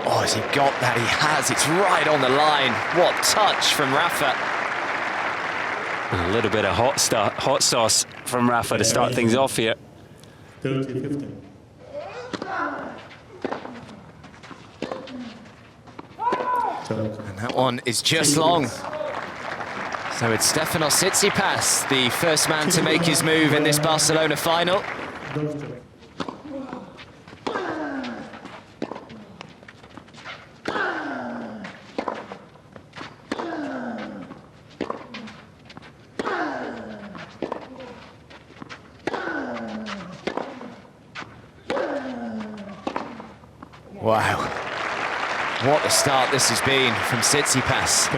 Oh, has he got that? He has. It's right on the line. What touch from Rafa. A little bit of hot sauce from Rafa to start things off here. 30-15. And that one is just long. So it's Stefanos Tsitsipas, the first man to make his move in this Barcelona final. Wow, what a start this has been from Tsitsipas.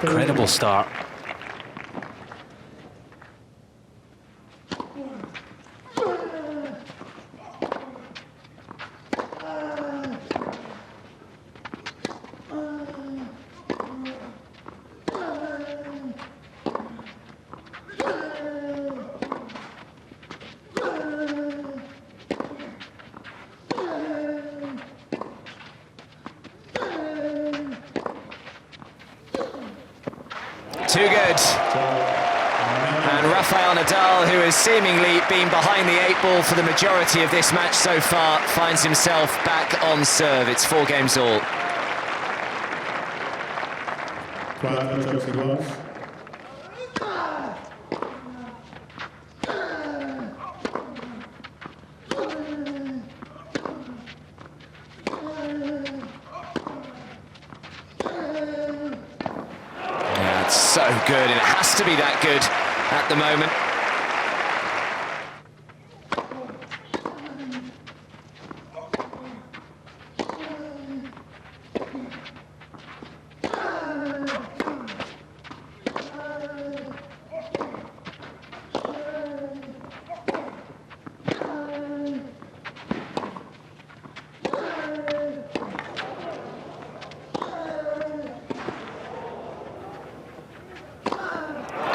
Incredible start. Too good. And Rafael Nadal, who has seemingly been behind the 8 ball for the majority of this match so far, finds himself back on serve. It's 4 games all. So good, and it has to be that good at the moment.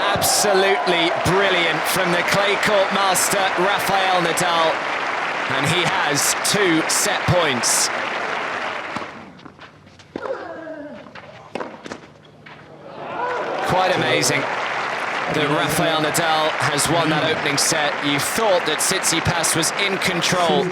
Absolutely brilliant from the clay court master, Rafael Nadal. And he has 2 set points. Quite amazing that Rafael Nadal has won that opening set. You thought that Tsitsipas was in control.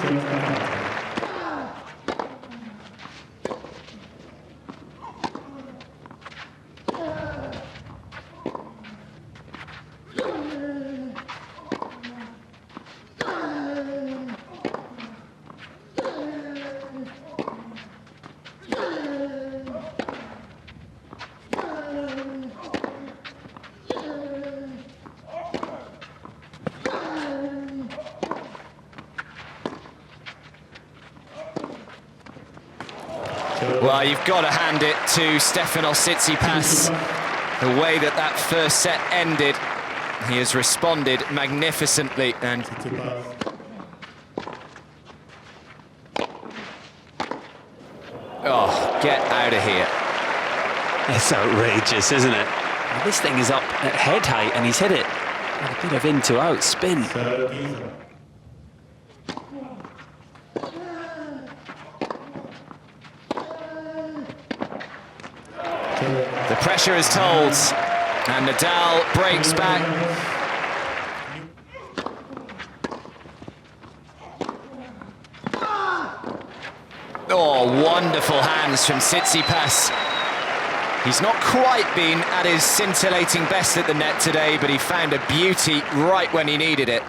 Well, you've got to hand it to Stefanos Tsitsipas. The way that that first set ended, he has responded magnificently. And oh, get out of here. It's outrageous, isn't it? This thing is up at head height and he's hit it with a bit of in-to-out spin. The pressure is told, and Nadal breaks back. Oh, wonderful hands from Tsitsipas. He's not quite been at his scintillating best at the net today, but he found a beauty right when he needed it.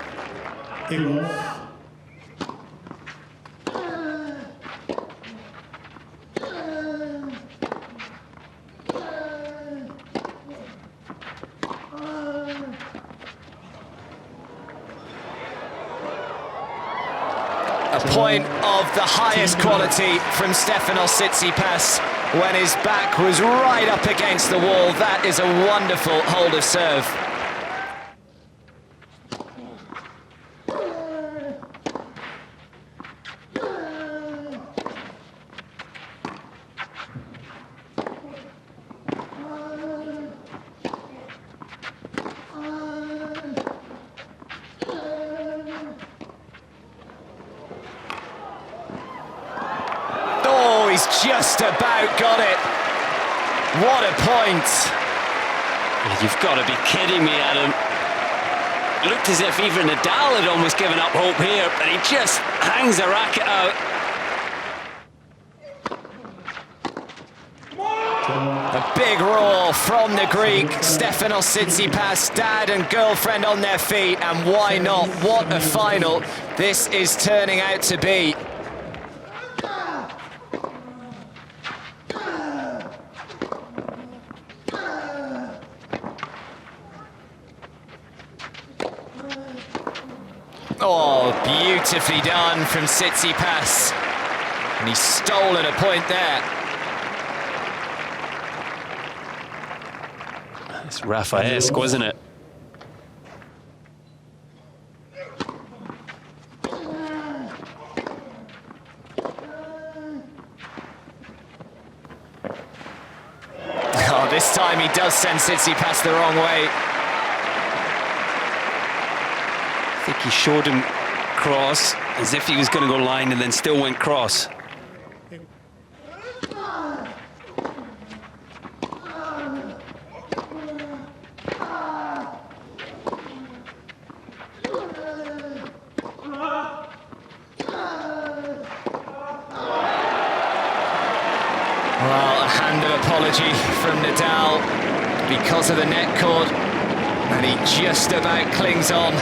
A point of the highest quality from Stefanos Tsitsipas when his back was right up against the wall. That is a wonderful hold of serve. about got it. What a point. You've got to be kidding me, Adam. Looked as if even Nadal had almost given up hope here, but he just hangs the racket out. A big roar from the Greek, Stefanos Tsitsipas, dad and girlfriend on their feet, and why not? What a final this is turning out to be. Oh, beautifully done from Tsitsipas. And he's stolen a point there. It's Rafa-esque, wasn't it? Oh, this time he does send Tsitsipas the wrong way. I think he showed him cross as if he was going to go line and then still went cross. Well, a hand of apology from Nadal because of the net cord, and he just about clings on.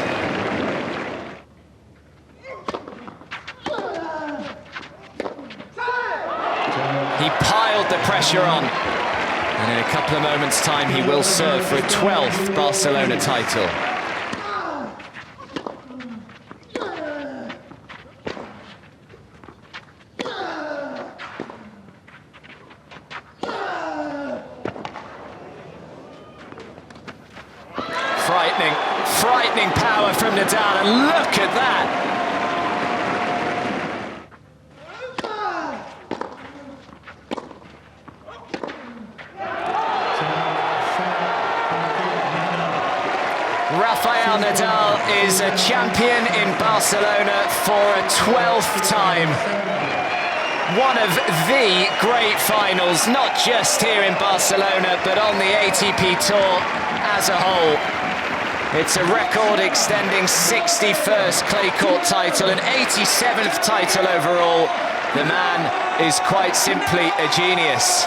He piled the pressure on, and in a couple of moments' time he will serve for a 12th Barcelona title. Frightening power from Nadal, and look at that! Rafael Nadal is a champion in Barcelona for a 12th time. One of the great finals, not just here in Barcelona, but on the ATP Tour as a whole. It's a record-extending 61st clay court title, an 87th title overall. The man is quite simply a genius.